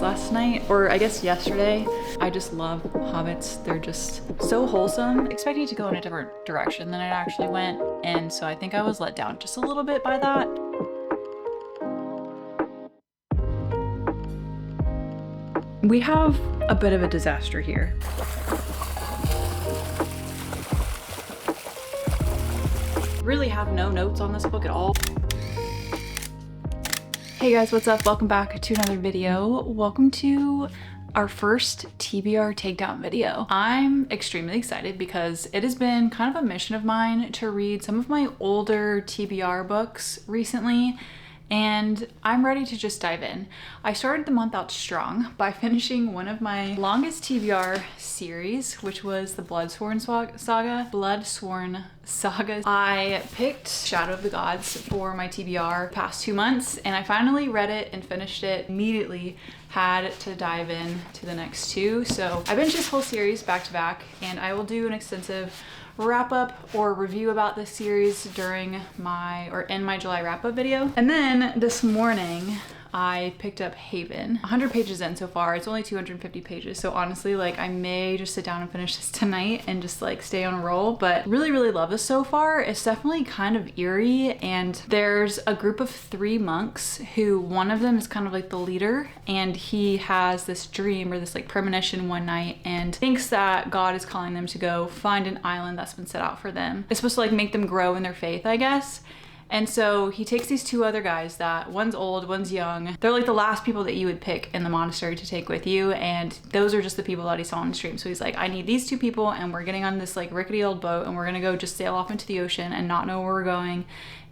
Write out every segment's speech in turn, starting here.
Goodreads last night, or I guess yesterday. I just love hobbits. They're just so wholesome. Expecting to go in a different direction than it actually went, and so I think I was let down just a little bit by that. We have a bit of a disaster here. Really have no notes on this book at all. Hey guys, what's up? Welcome back to another video. Welcome to our first TBR takedown video. I'm extremely excited because it has been kind of a mission of mine to read some of my older TBR books recently, and I'm ready to just dive in. I started the month out strong by finishing one of my longest TBR series, which was the Bloodsworn Saga. I picked Shadow of the Gods for my TBR past 2 months, and I finally read it and finished it immediately. Had to dive in to the next two. So I binged this whole series back to back, and I will do an extensive wrap up or review about this series during in my July wrap up video. And then this morning I picked up Haven. 100 pages in so far. It's only 250 pages. So honestly, like, I may just sit down and finish this tonight and just like stay on a roll, but really love this so far. It's definitely kind of eerie, and there's a group of 3 monks who one of them is kind of like the leader, and he has this dream or this like premonition one night and thinks that God is calling them to go find an island that's been set out for them. It's supposed to like make them grow in their faith, I guess. And so he takes these 2 other guys that one's old, one's young. They're like the last people that you would pick in the monastery to take with you. And those are just the people that he saw on the stream. So he's like, I need these 2 people, and we're getting on this like rickety old boat, and we're gonna go just sail off into the ocean and not know where we're going,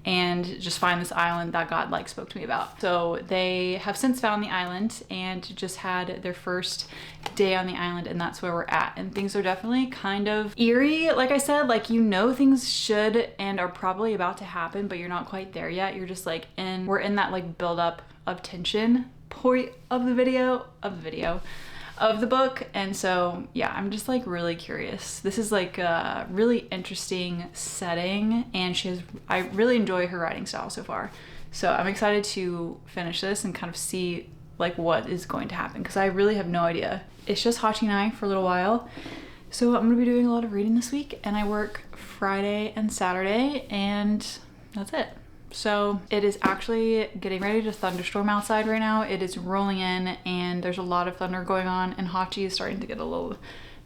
and just find this island that God like spoke to me about. So they have since found the island and just had their first day on the island, and that's where we're at. And things are definitely kind of eerie. Like I said, like, you know, things should and are probably about to happen, but you're not quite there yet. You're just like we're in that like build up of tension point of the book. And so yeah, I'm just like really curious. This is like a really interesting setting, and I really enjoy her writing style so far. So I'm excited to finish this and kind of see like what is going to happen, because I really have no idea. It's just Hachi and I for a little while. So I'm gonna be doing a lot of reading this week, and I work Friday and Saturday, and that's it. So it is actually getting ready to thunderstorm outside right now. It is rolling in, and there's a lot of thunder going on, and Hachi is starting to get a little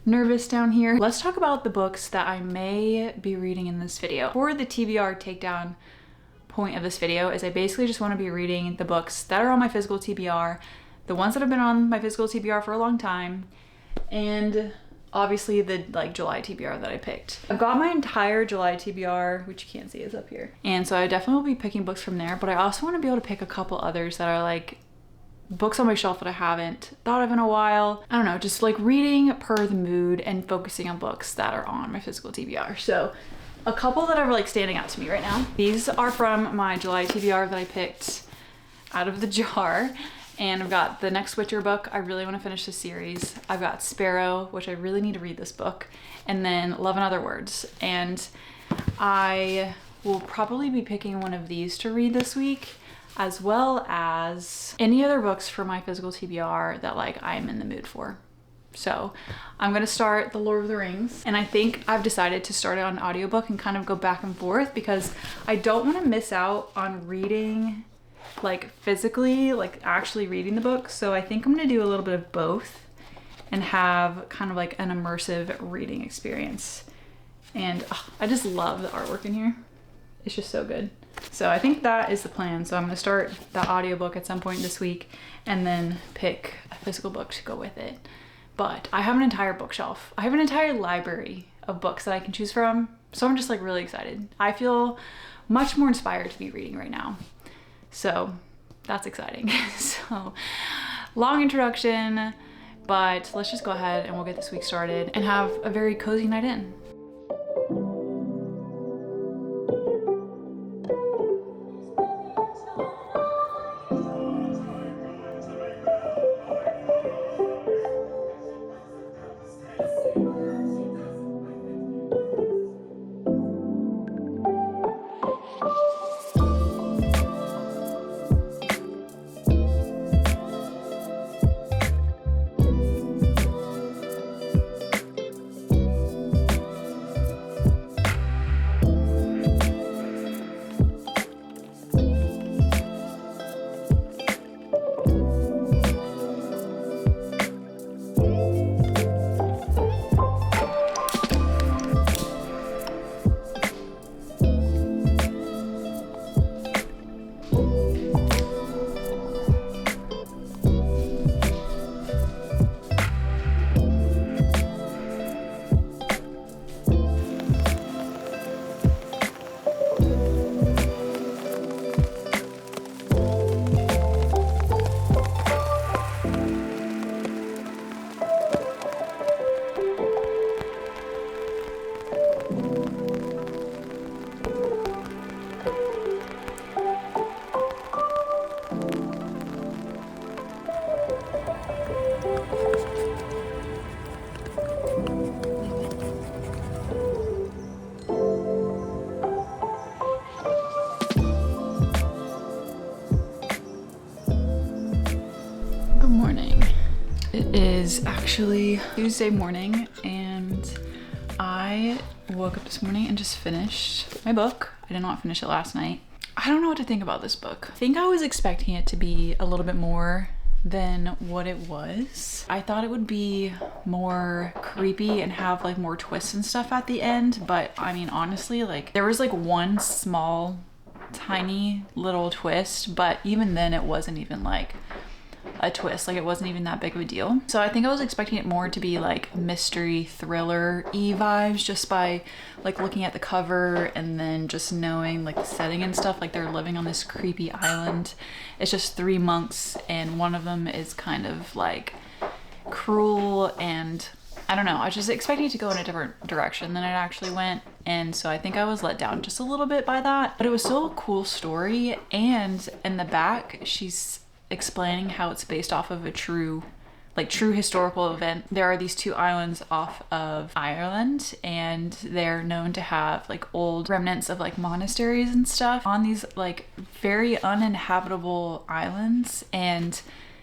nervous down here. Let's talk about the books that I may be reading in this video. For the TBR takedown point of this video is I basically just want to be reading the books that are on my physical TBR, the ones that have been on my physical TBR for a long time, and obviously the like July TBR that I picked. I've got my entire July TBR, which you can't see is up here. And so I definitely will be picking books from there, but I also want to be able to pick a couple others that are like books on my shelf that I haven't thought of in a while. I don't know, just like reading per the mood and focusing on books that are on my physical TBR. So a couple that are like standing out to me right now. These are from my July TBR that I picked out of the jar. And I've got the next Witcher book. I really want to finish this series. I've got Sparrow, which I really need to read this book. And then Love and Other Words. And I will probably be picking one of these to read this week, as well as any other books for my physical TBR that like I'm in the mood for. So I'm gonna start The Lord of the Rings, and I think I've decided to start it on audiobook and kind of go back and forth, because I don't want to miss out on reading like physically, like actually reading the book. So I think I'm gonna do a little bit of both and have kind of like an immersive reading experience. And I just love the artwork in here. It's just so good. So I think that is the plan. So I'm gonna start the audiobook at some point this week and then pick a physical book to go with it. But I have an entire bookshelf. I have an entire library of books that I can choose from. So I'm just like really excited. I feel much more inspired to be reading right now. So that's exciting. So long introduction, but let's just go ahead and we'll get this week started and have a very cozy night in. It is actually Tuesday morning and I woke up this morning and just finished my book. I did not finish it last night. I don't know what to think about this book. I think I was expecting it to be a little bit more than what it was. I thought it would be more creepy and have like more twists and stuff at the end, but I mean honestly, like there was like one small tiny little twist, but even then it wasn't even like a twist, like it wasn't even that big of a deal. So I think I was expecting it more to be like mystery thriller-y vibes just by like looking at the cover and then just knowing like the setting and stuff, like they're living on this creepy island. It's just 3 monks and one of them is kind of like cruel, and I don't know, I was just expecting it to go in a different direction than it actually went, and so I think I was let down just a little bit by that. But it was still a cool story, and in the back she's explaining how it's based off of a true historical event. There are these 2 islands off of Ireland and they're known to have like old remnants of like monasteries and stuff on these like very uninhabitable islands, and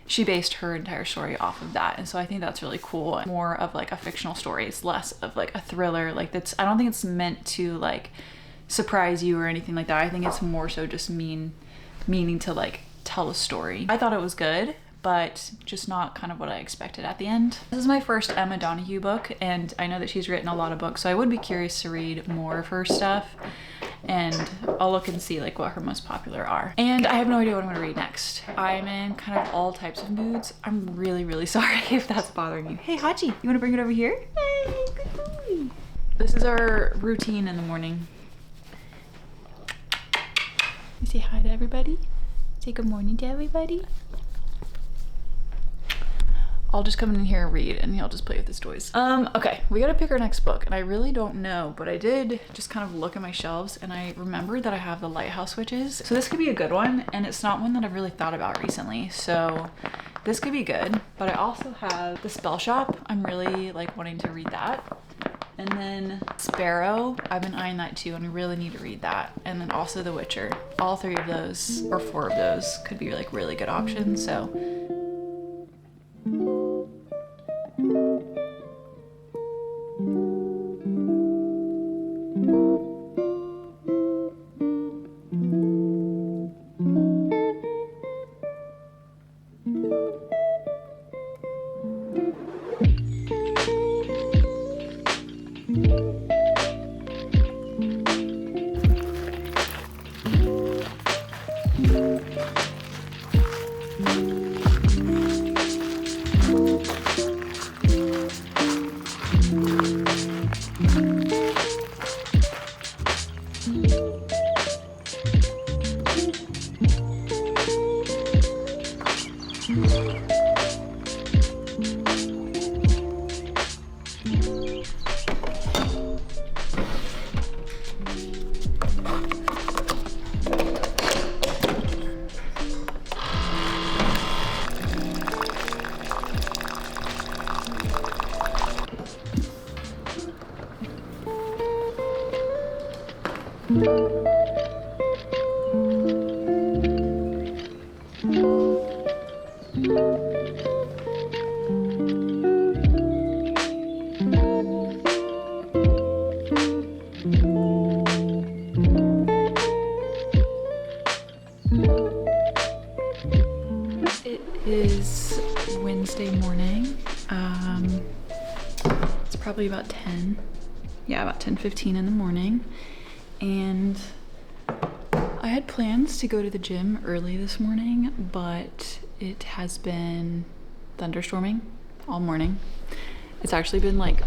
she based her entire story off of that. And so I think that's really cool. More of like a fictional story. It's less of like a thriller. Like that's, I don't think it's meant to like surprise you or anything like that. I think it's more so just meaning to like tell a story. I thought it was good, but just not kind of what I expected at the end. This is my first Emma Donoghue book, and I know that she's written a lot of books, so I would be curious to read more of her stuff, and I'll look and see like what her most popular are. And I have no idea what I'm gonna read next. I'm in kind of all types of moods. I'm really sorry if that's bothering you. Hey Hachi, you wanna bring it over here? Hey, good boy. This is our routine in the morning. You say hi to everybody? Say good morning to everybody. I'll just come in here and read and he'll just play with his toys. Okay, we gotta pick our next book, and I really don't know, but I did just kind of look at my shelves and I remembered that I have the Lighthouse Witches. So this could be a good one, and it's not one that I've really thought about recently. So this could be good, but I also have The Spell Shop. I'm really like wanting to read that. And then Sparrow, I've been eyeing that too, and I really need to read that. And then also The Witcher. All 3 of those, or 4 of those, could be like really good options, so. It is Wednesday morning. It's probably about 10. Yeah, about 10:15 in the morning. And I had plans to go to the gym early this morning, but it has been thunderstorming all morning. It's actually been like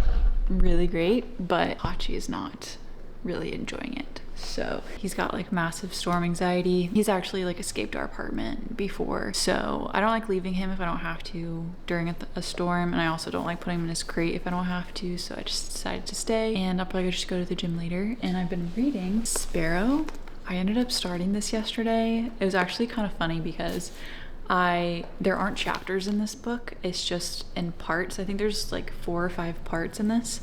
really great, but Hachi is not really enjoying it. So he's got like massive storm anxiety. He's actually like escaped our apartment before. So I don't like leaving him if I don't have to during a storm. And I also don't like putting him in his crate if I don't have to. So I just decided to stay, and I'll probably just go to the gym later. And I've been reading Sparrow. I ended up starting this yesterday. It was actually kind of funny because there aren't chapters in this book. It's just in parts. I think there's like 4 or 5 parts in this.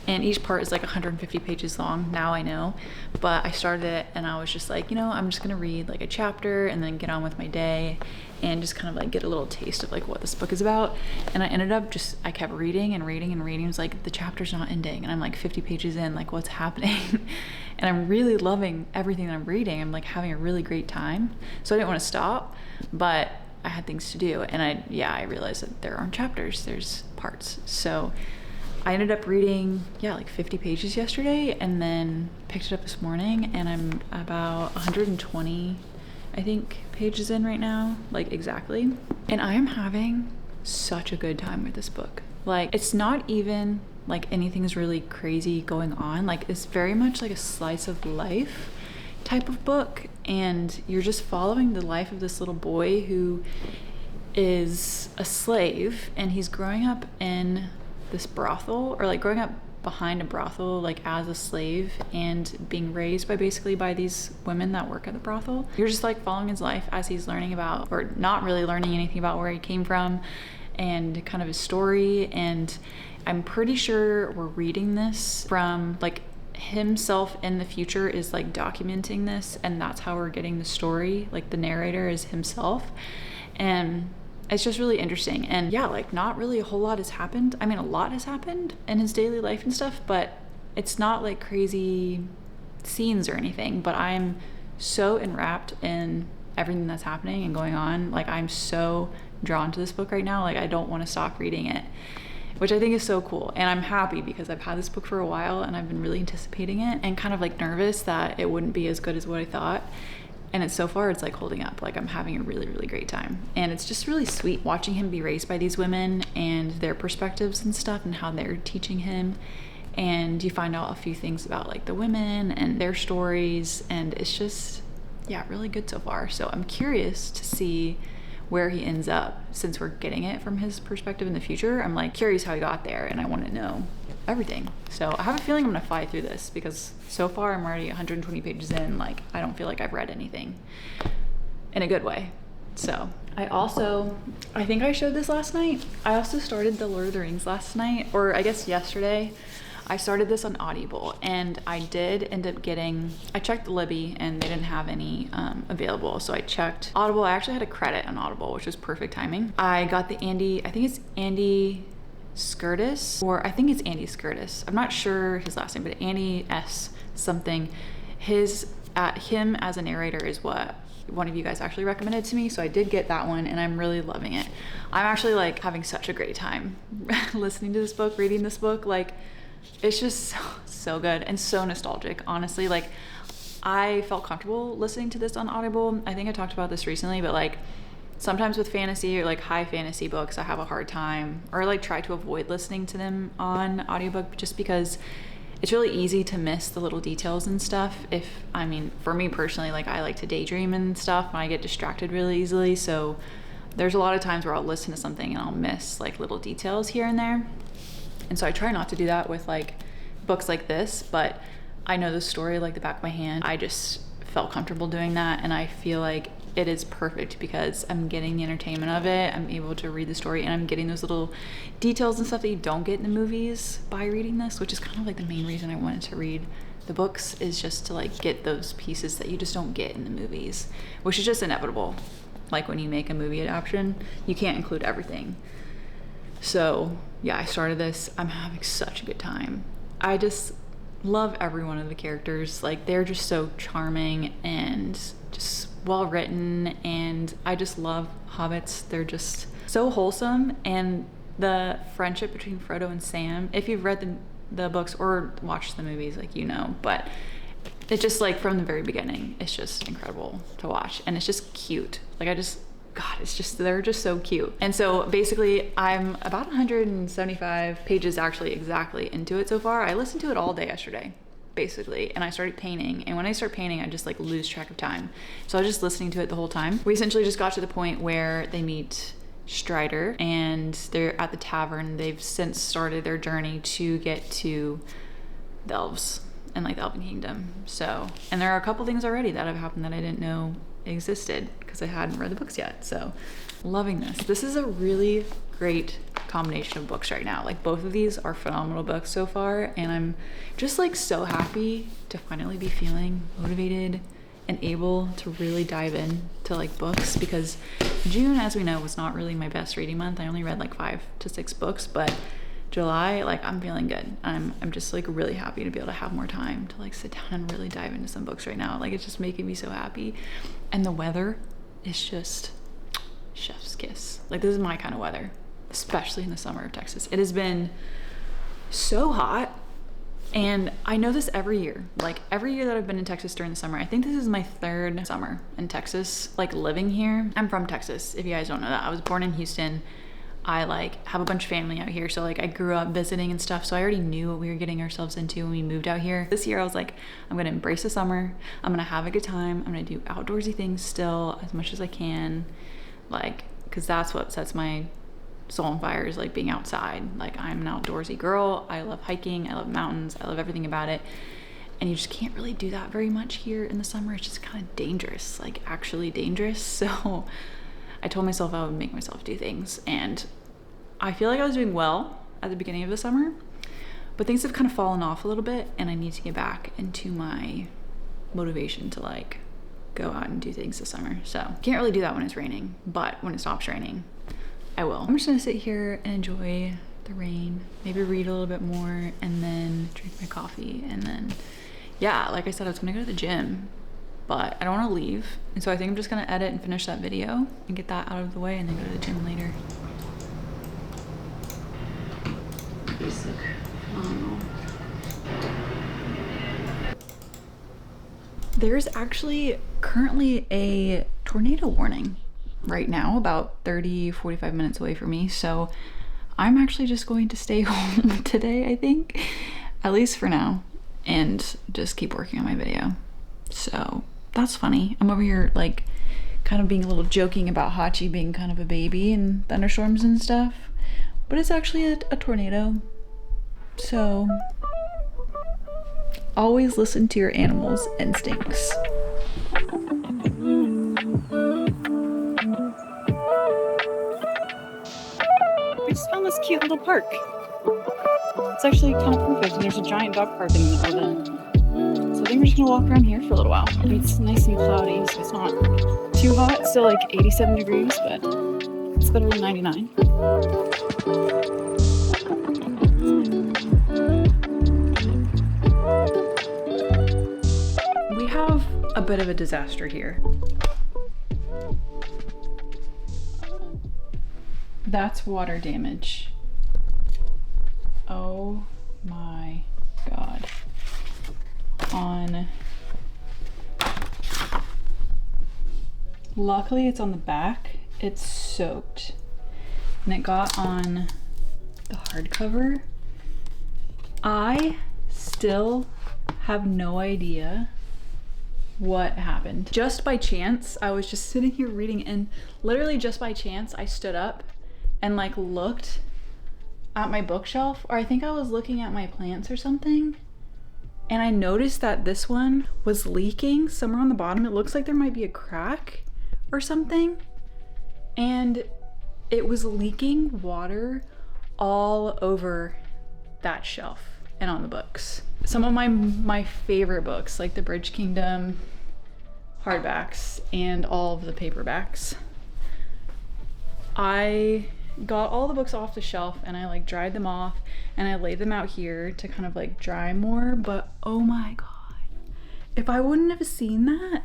and each part is like 150 pages long. Now I know, but I started it and I was just like, you know, I'm just gonna read like a chapter and then get on with my day and just kind of like get a little taste of like what this book is about. And I ended up just, I kept reading and reading and reading. It was like, the chapter's not ending, and I'm like 50 pages in, like what's happening? And I'm really loving everything that I'm reading. I'm like having a really great time. So I didn't want to stop, but I had things to do. And I realized that there aren't chapters, there's parts. So I ended up reading, like 50 pages yesterday, and then picked it up this morning, and I'm about 120, I think, pages in right now, like exactly. And I am having such a good time with this book. Like, it's not even like anything's really crazy going on. Like, it's very much like a slice of life type of book, and you're just following the life of this little boy who is a slave, and he's growing up in this brothel, or like growing up behind a brothel, like as a slave, and being raised by these women that work at the brothel. You're just like following his life as he's learning about, or not really learning anything about, where he came from and kind of his story. And I'm pretty sure we're reading this from like himself in the future is like documenting this, and that's how we're getting the story. Like the narrator is himself, and it's just really interesting. And like not really a whole lot has happened. I mean, a lot has happened in his daily life and stuff, but it's not like crazy scenes or anything. But I'm so enwrapped in everything that's happening and going on. Like, I'm so drawn to this book right now. Like, I don't want to stop reading it, which I think is so cool. And I'm happy because I've had this book for a while and I've been really anticipating it, and kind of like nervous that it wouldn't be as good as what I thought. And it's so far, it's like holding up. Like, I'm having a really, really great time. And it's just really sweet watching him be raised by these women and their perspectives and stuff, and how they're teaching him. And you find out a few things about like the women and their stories, and it's just, really good so far. So I'm curious to see where he ends up, since we're getting it from his perspective in the future. I'm like curious how he got there, and I want to know everything. So I have a feeling I'm gonna fly through this, because so far I'm already 120 pages in. Like, I don't feel like I've read anything, in a good way. So I think I showed this last night. I also started the Lord of the Rings last night, or I guess yesterday. I started this on Audible, and I did end up I checked Libby and they didn't have any available. So I checked Audible. I actually had a credit on Audible, which was perfect timing. I got the I think it's Andy Scurtis, or I think it's Andy Scurtis. I'm not sure his last name, but Andy S something. Him as a narrator is what one of you guys actually recommended to me. So I did get that one, and I'm really loving it. I'm actually like having such a great time listening to this book, reading this book. Like, it's just so good and so nostalgic, honestly. Like, I felt comfortable listening to this on Audible. I think I talked about this recently, but like sometimes with fantasy or like high fantasy books, I have a hard time, or like try to avoid listening to them on audiobook, just because it's really easy to miss the little details and stuff. For me personally, like I like to daydream and stuff, and I get distracted really easily. So there's a lot of times where I'll listen to something and I'll miss like little details here and there. And so I try not to do that with like books like this, but I know the story like the back of my hand. I just felt comfortable doing that, and I feel like it is perfect because I'm getting the entertainment of it. I'm able to read the story, and I'm getting those little details and stuff that you don't get in the movies by reading this, which is kind of like the main reason I wanted to read the books, is just to like get those pieces that you just don't get in the movies, which is just inevitable. Like when you make a movie adaptation, you can't include everything. So I started this. I'm having such a good time. I just love every one of the characters. Like, they're just so charming and just well written, and I just love hobbits. They're just so wholesome. And the friendship between Frodo and Sam, if you've read the books or watched the movies, like, but it's just like from the very beginning, it's just incredible to watch, and it's just cute. Like, they're just so cute. And so basically I'm about 175 pages actually exactly into it so far. I listened to it all day yesterday, basically, and I started painting. And when I start painting, I just like lose track of time. So I was just listening to it the whole time. We essentially just got to the point where they meet Strider, and they're at the tavern. They've since started their journey to get to the elves and like the Elven Kingdom. So, and there are a couple things already that have happened that I didn't know existed because I hadn't read the books yet. So loving this. This is a really great combination of books right now. Like both of these are phenomenal books so far, and I'm just like so happy to finally be feeling motivated and able to really dive in to like books, because June, as we know, was not really my best reading month. I only read like 5 to 6 books, but July, like I'm feeling good. I'm just like really happy to be able to have more time to like sit down and really dive into some books right now. Like it's just making me so happy. And the weather is just chef's kiss. Like this is my kind of weather, especially in the summer of Texas. It has been so hot, and I know this every year. Like every year that I've been in Texas during the summer, I think this is my 3rd summer in Texas, like living here. I'm from Texas, if you guys don't know that. I was born in Houston. I like have a bunch of family out here, so like I grew up visiting and stuff, so I already knew what we were getting ourselves into when we moved out here. This year I was like, I'm gonna embrace the summer, I'm gonna have a good time, I'm gonna do outdoorsy things still as much as I can, like, because that's what sets my soul on fire, is like being outside. Like I'm an outdoorsy girl. I love hiking, I love mountains, I love everything about it, and you just can't really do that very much here in the summer. It's just kind of dangerous, like actually dangerous. So I told myself I would make myself do things, and I feel like I was doing well at the beginning of the summer, but things have kind of fallen off a little bit, and I need to get back into my motivation to like go out and do things this summer. So can't really do that when it's raining, but when it stops raining, I will. I'm just gonna sit here and enjoy the rain, maybe read a little bit more, and then drink my coffee, and then yeah, like I said, I was gonna go to the gym, but I don't want to leave, and so I think I'm just gonna edit and finish that video and get that out of the way, and then go to the gym later. Basic. There's actually currently a tornado warning right now, about 30-45 minutes away from me, so I'm actually just going to stay home today, I think, at least for now, and just keep working on my video. So that's funny. I'm over here like kind of being a little joking about Hachi being kind of a baby in thunderstorms and stuff, but it's actually a tornado. So always listen to your animal's instincts. We just found this cute little park. It's actually kind of perfect, and there's a giant dog park in the middle of it. So I think we're just gonna walk around here for a little while. I mean, it's nice and cloudy, so it's not too hot. It's still like 87 degrees, but it's better than 99. We have a bit of a disaster here. That's water damage. Oh my God. Luckily it's on the back. It's soaked. And it got on the hardcover. I still have no idea what happened. Just by chance, I was just sitting here reading, and literally just by chance, I stood up and like looked at my bookshelf, or I think I was looking at my plants or something, and I noticed that this one was leaking somewhere on the bottom. It looks like there might be a crack or something, and it was leaking water all over that shelf and on the books. Some of my favorite books, like the Bridge Kingdom hardbacks and all of the paperbacks. I got all the books off the shelf and I like dried them off and I laid them out here to kind of like dry more, but oh my God, if I wouldn't have seen that,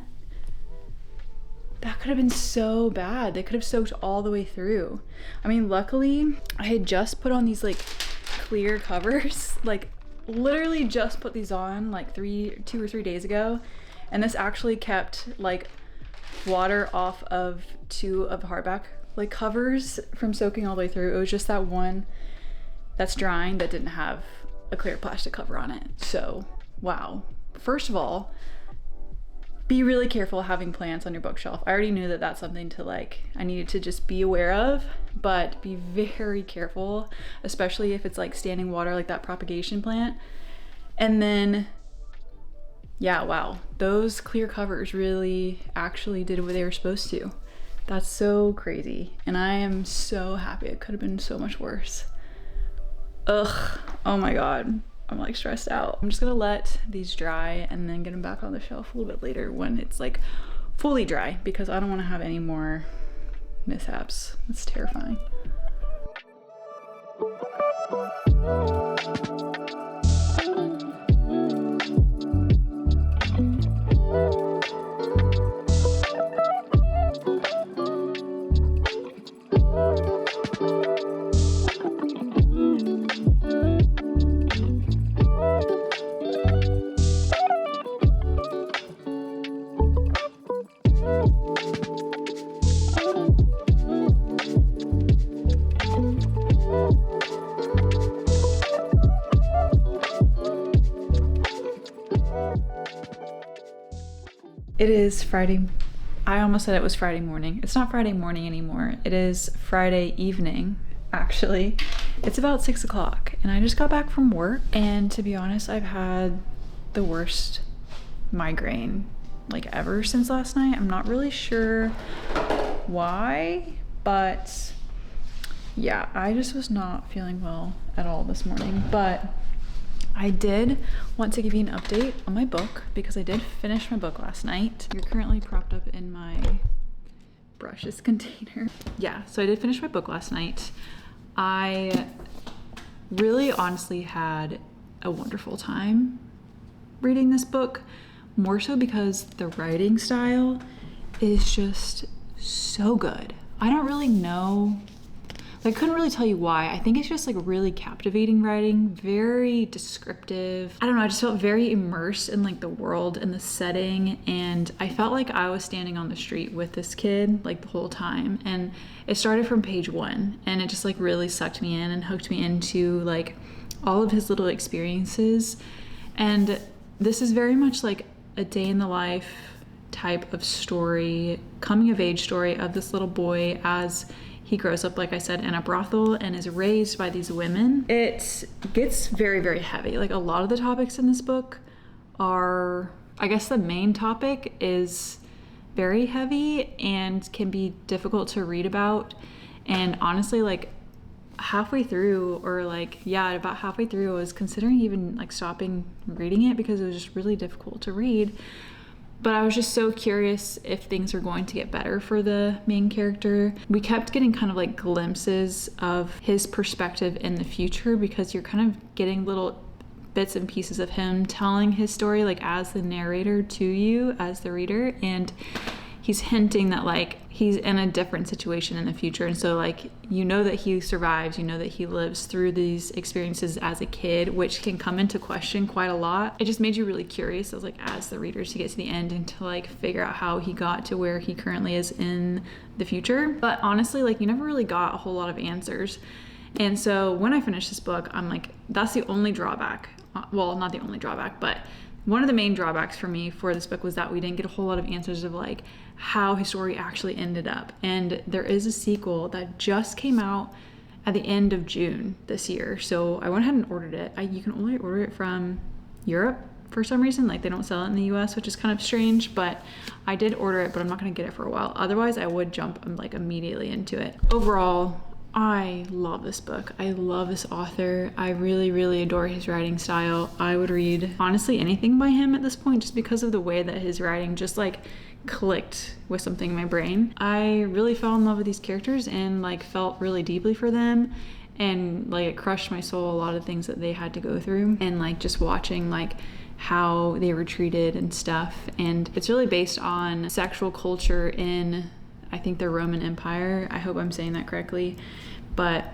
that could have been so bad. They could have soaked all the way through. I mean, luckily I had just put on these like clear covers, like literally just put these on like 2 or 3 days ago, and this actually kept like water off of 2 of the hardback like covers from soaking all the way through. It was just that one that's drying that didn't have a clear plastic cover on it. So wow, first of all, be really careful having plants on your bookshelf. I already knew that that's something to like, I needed to just be aware of, but be very careful, especially if it's like standing water, like that propagation plant. And then, yeah, wow, those clear covers really actually did what they were supposed to. That's so crazy. And I am so happy. It could have been so much worse. Ugh, oh my God. I'm like stressed out. I'm just gonna let these dry and then get them back on the shelf a little bit later when it's like fully dry, because I don't wanna have any more mishaps. It's terrifying. It is Friday. I almost said it was Friday morning. It's not Friday morning anymore. It is Friday evening, actually. It's about 6 o'clock and I just got back from work, and to be honest, I've had the worst migraine like ever since last night. I'm not really sure why, but yeah, I just was not feeling well at all this morning. But I did want to give you an update on my book because I did finish my book last night. You're currently propped up in my brushes container. Yeah, so I did finish my book last night. I really honestly had a wonderful time reading this book, more so because the writing style is just so good. I don't really know. I couldn't really tell you why. I think it's just like really captivating writing, very descriptive. I don't know, I just felt very immersed in like the world and the setting, and I felt like I was standing on the street with this kid like the whole time. And it started from page 1 and it just like really sucked me in and hooked me into like all of his little experiences. And this is very much like a day in the life type of story, coming of age story of this little boy as he grows up, like I said, in a brothel and is raised by these women. It gets very, very heavy. Like a lot of the topics in this book are, I guess the main topic is very heavy and can be difficult to read about. And honestly, like halfway through, or like, yeah, about halfway through, I was considering even like stopping reading it because it was just really difficult to read. But I was just so curious if things were going to get better for the main character. We kept getting kind of like glimpses of his perspective in the future, because you're kind of getting little bits and pieces of him telling his story like as the narrator to you as the reader. And he's hinting that like he's in a different situation in the future, and so like you know that he survives, you know that he lives through these experiences as a kid, which can come into question quite a lot. It just made you really curious as like as the reader to get to the end and to like figure out how he got to where he currently is in the future. But honestly, like you never really got a whole lot of answers. And so when I finished this book, I'm like, that's the only drawback. Well, not the only drawback, but one of the main drawbacks for me for this book was that we didn't get a whole lot of answers of like how his story actually ended up. And there is a sequel that just came out at the end of June this year. So I went ahead and ordered it. You can only order it from Europe for some reason. Like they don't sell it in the US, which is kind of strange, but I did order it, but I'm not gonna get it for a while. Otherwise I would jump like immediately into it. Overall, I love this book. I love this author. I really, really adore his writing style. I would read honestly anything by him at this point just because of the way that his writing just like clicked with something in my brain. I really fell in love with these characters and like felt really deeply for them, and like it crushed my soul a lot of things that they had to go through, and like just watching like how they were treated and stuff. And it's really based on sexual culture in, I think, the Roman Empire. I hope I'm saying that correctly. But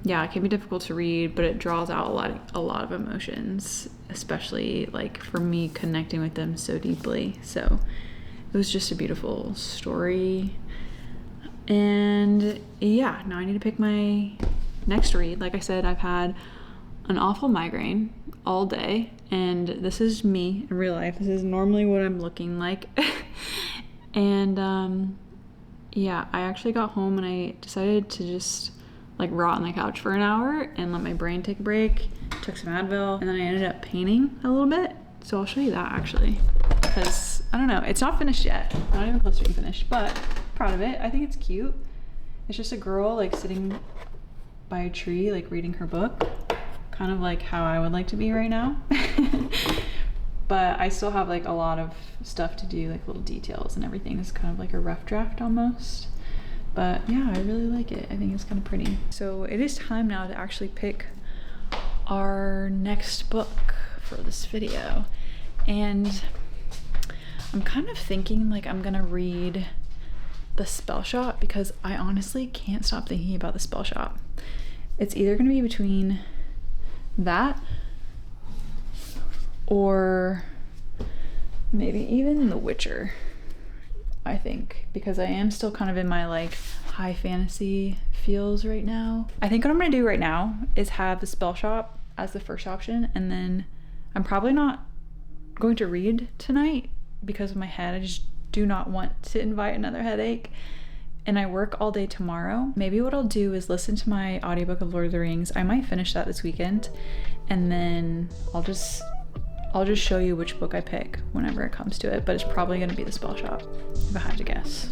yeah, it can be difficult to read, but it draws out a lot of emotions, especially like for me connecting with them so deeply. So it was just a beautiful story. And yeah, now I need to pick my next read. Like I said, I've had an awful migraine all day, and this is me in real life. This is normally what I'm looking like. And yeah, I actually got home and I decided to just like rot on the couch for an hour and let my brain take a break. Took some Advil, and then I ended up painting a little bit. So I'll show you that actually, because I don't know, it's not finished yet, not even close to being finished, but proud of it. I think it's cute. It's just a girl like sitting by a tree, like reading her book, kind of like how I would like to be right now. But I still have like a lot of stuff to do, like little details and everything. It's kind of like a rough draft almost. But yeah, I really like it. I think it's kind of pretty. So it is time now to actually pick our next book for this video. And I'm kind of thinking like I'm gonna read The Spell Shop because I honestly can't stop thinking about The Spell Shop. It's either gonna be between that or maybe even The Witcher, I think, because I am still kind of in my like high fantasy feels right now. I think what I'm gonna do right now is have The Spell Shop as the first option, and then I'm probably not going to read tonight because of my head. I just do not want to invite another headache, and I work all day tomorrow. Maybe what I'll do is listen to my audiobook of Lord of the Rings. I might finish that this weekend, and then I'll just show you which book I pick whenever it comes to it, but it's probably gonna be The Spell Shop, if I had to guess.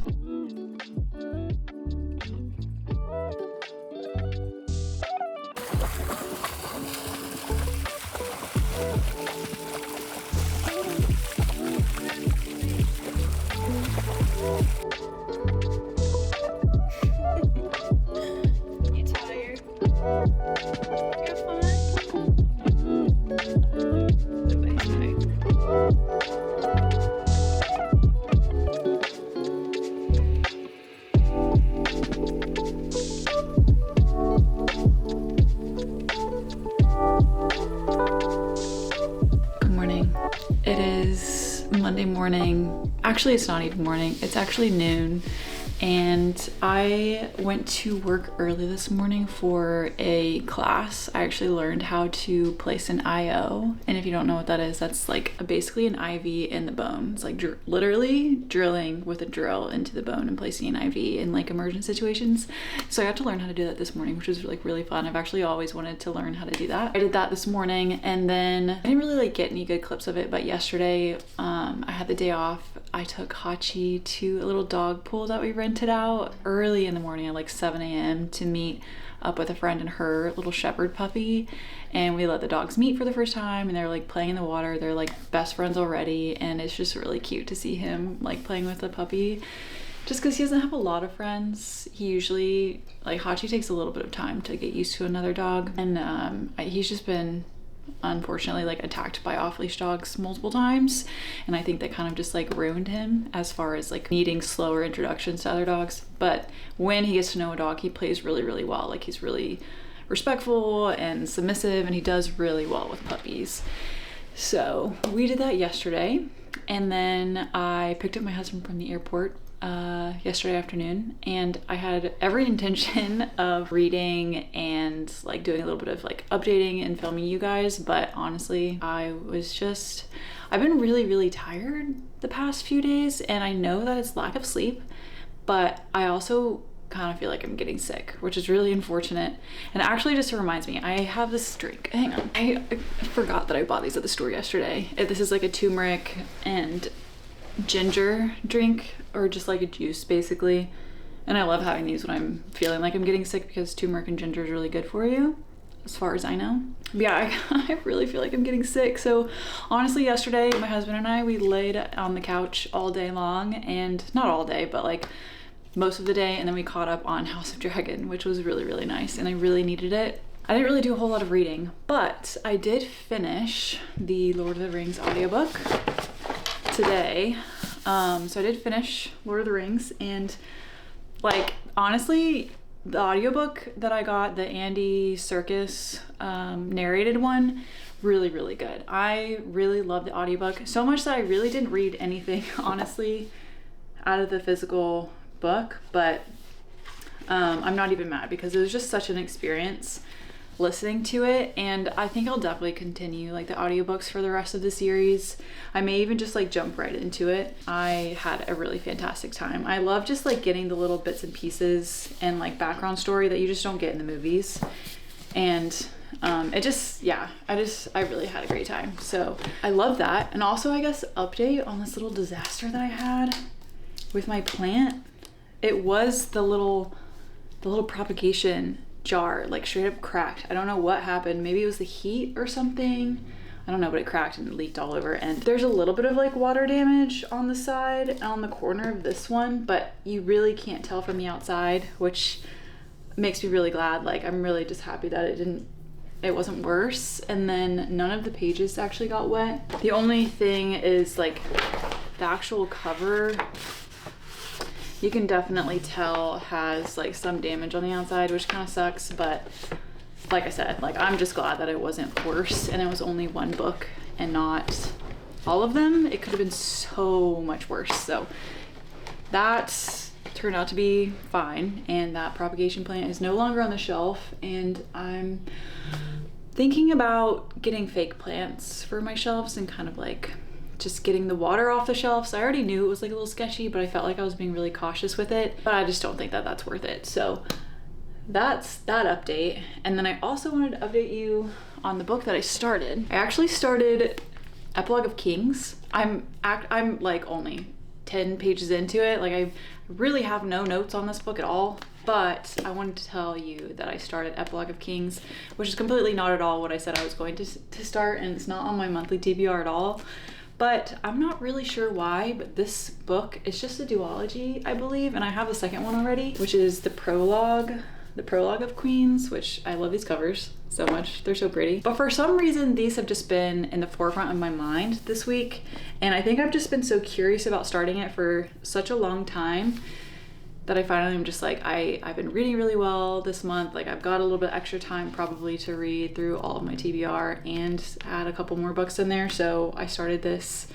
You tired? You're fine. Good morning. It is Monday morning. Actually, it's not even morning. It's actually noon. And I went to work early this morning for a class. I actually learned how to place an IO. And if you don't know what that is, that's like basically an IV in the bone. It's like literally drilling with a drill into the bone and placing an IV in like immersion situations. So I got to learn how to do that this morning, which was like really fun. I've actually always wanted to learn how to do that. I did that this morning, and then I didn't really like get any good clips of it, but yesterday I had the day off. I took Hachi to a little dog pool that we rented out early in the morning at like 7 a.m. to meet up with a friend and her little shepherd puppy, and we let the dogs meet for the first time, and they're like playing in the water. They're like best friends already, and it's just really cute to see him like playing with the puppy, just because he doesn't have a lot of friends. He usually, like, Hachi takes a little bit of time to get used to another dog, and he's just been unfortunately like attacked by off-leash dogs multiple times, and I think that kind of just like ruined him as far as like needing slower introductions to other dogs. But when he gets to know a dog, he plays really, really well. Like, he's really respectful and submissive, and he does really well with puppies. So we did that yesterday, and then I picked up my husband from the airport yesterday afternoon, and I had every intention of reading and like doing a little bit of like updating and filming you guys, but honestly I've been really, really tired the past few days, and I know that it's lack of sleep, but I also kind of feel like I'm getting sick, which is really unfortunate. And actually, just reminds me, I have this drink. Hang on, I forgot that I bought these at the store yesterday. This is like a turmeric and ginger drink, or just like a juice basically, and I love having these when I'm feeling like I'm getting sick because turmeric and ginger is really good for you, as far as I know. But yeah, I really feel like I'm getting sick. So honestly, yesterday my husband and I, we laid on the couch all day long, and not all day, but like most of the day, and then we caught up on House of Dragon, which was really, really nice, and I really needed it. I didn't really do a whole lot of reading, but I did finish the Lord of the Rings audiobook today. So I did finish Lord of the Rings, and like honestly, the audiobook that I got, the Andy Serkis narrated one, really, really good. I really loved the audiobook so much that I really didn't read anything honestly out of the physical book, but I'm not even mad because it was just such an experience listening to it, and I think I'll definitely continue like the audiobooks for the rest of the series. I may even just like jump right into it. I had a really fantastic time. I love just like getting the little bits and pieces and like background story that you just don't get in the movies, and it just, yeah, I really had a great time. So I love that. And also, I guess, update on this little disaster that I had with my plant. it was the little propagation jar, like straight up cracked. I don't know what happened. Maybe it was the heat or something. I don't know, but it cracked and it leaked all over. And there's a little bit of like water damage on the side and on the corner of this one, but you really can't tell from the outside, which makes me really glad. Like, I'm really just happy that it wasn't worse. And then none of the pages actually got wet. The only thing is like the actual cover, you can definitely tell has like some damage on the outside, which kind of sucks. But like I said, like, I'm just glad that it wasn't worse and it was only one book and not all of them. It could have been so much worse. So that turned out to be fine, and that propagation plant is no longer on the shelf, and I'm thinking about getting fake plants for my shelves and kind of like just getting the water off the shelves. I already knew it was like a little sketchy, but I felt like I was being really cautious with it, but I just don't think that that's worth it. So that's that update. And then I also wanted to update you on the book that I started. I actually started Epilogue of Kings. I'm like only 10 pages into it. Like, I really have no notes on this book at all, but I wanted to tell you that I started Epilogue of Kings, which is completely not at all what I said I was going to start, and it's not on my monthly TBR at all. But I'm not really sure why, but this book is just a duology, I believe, and I have the second one already, which is the prologue of Queens, which I love these covers so much. They're so pretty. But for some reason, these have just been in the forefront of my mind this week, and I think I've just been so curious about starting it for such a long time that I finally am just like, I've been reading really well this month. Like, I've got a little bit extra time probably to read through all of my TBR and add a couple more books in there. So I started this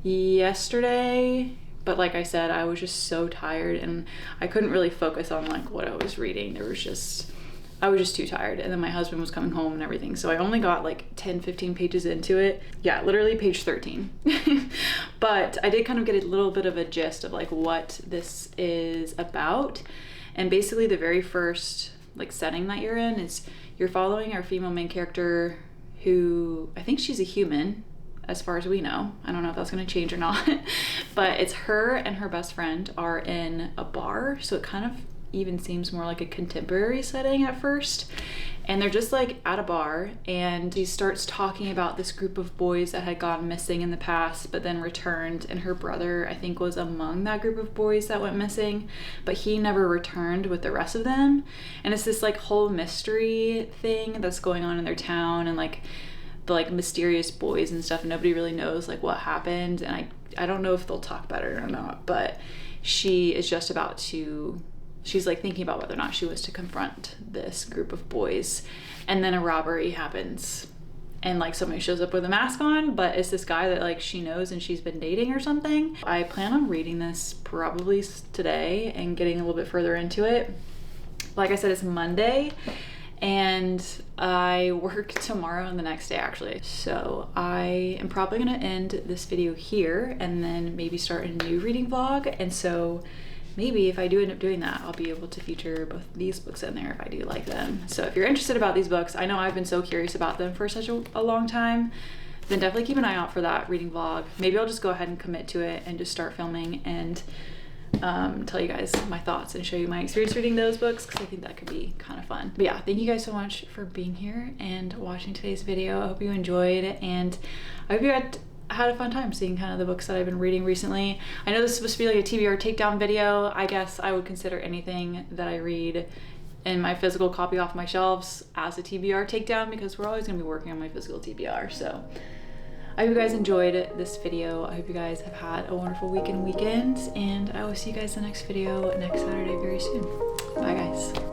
yesterday, but like I said, I was just so tired and I couldn't really focus on like what I was reading. I was just too tired, and then my husband was coming home and everything, so I only got like 10-15 pages into it. Yeah, literally page 13. But I did kind of get a little bit of a gist of like what this is about. And basically the very first like setting that you're in is you're following our female main character, who I think she's a human as far as we know. I don't know if that's going to change or not. But it's her and her best friend are in a bar, so it kind of even seems more like a contemporary setting at first. And they're just like at a bar, and he starts talking about this group of boys that had gone missing in the past but then returned, and her brother I think was among that group of boys that went missing, but he never returned with the rest of them. And it's this like whole mystery thing that's going on in their town, and like the like mysterious boys and stuff, and nobody really knows like what happened. And I don't know if they'll talk about it or not, but she is just about to, she's like thinking about whether or not she was to confront this group of boys. And then a robbery happens, and like somebody shows up with a mask on, but it's this guy that like she knows and she's been dating or something. I plan on reading this probably today and getting a little bit further into it. Like I said, it's Monday, and I work tomorrow and the next day actually. So I am probably gonna end this video here and then maybe start a new reading vlog. And so maybe if I do end up doing that, I'll be able to feature both these books in there if I do like them. So if you're interested about these books, I know I've been so curious about them for such a long time, then definitely keep an eye out for that reading vlog. Maybe I'll just go ahead and commit to it and just start filming and tell you guys my thoughts and show you my experience reading those books, because I think that could be kind of fun. But yeah, thank you guys so much for being here and watching today's video. I hope you enjoyed, and I hope you had a fun time seeing kind of the books that I've been reading recently. I know this is supposed to be like a TBR takedown video. I guess I would consider anything that I read in my physical copy off my shelves as a TBR takedown, because we're always going to be working on my physical TBR. So I hope you guys enjoyed this video. I hope you guys have had a wonderful weekend, and I will see you guys in the next video next Saturday very soon. Bye guys.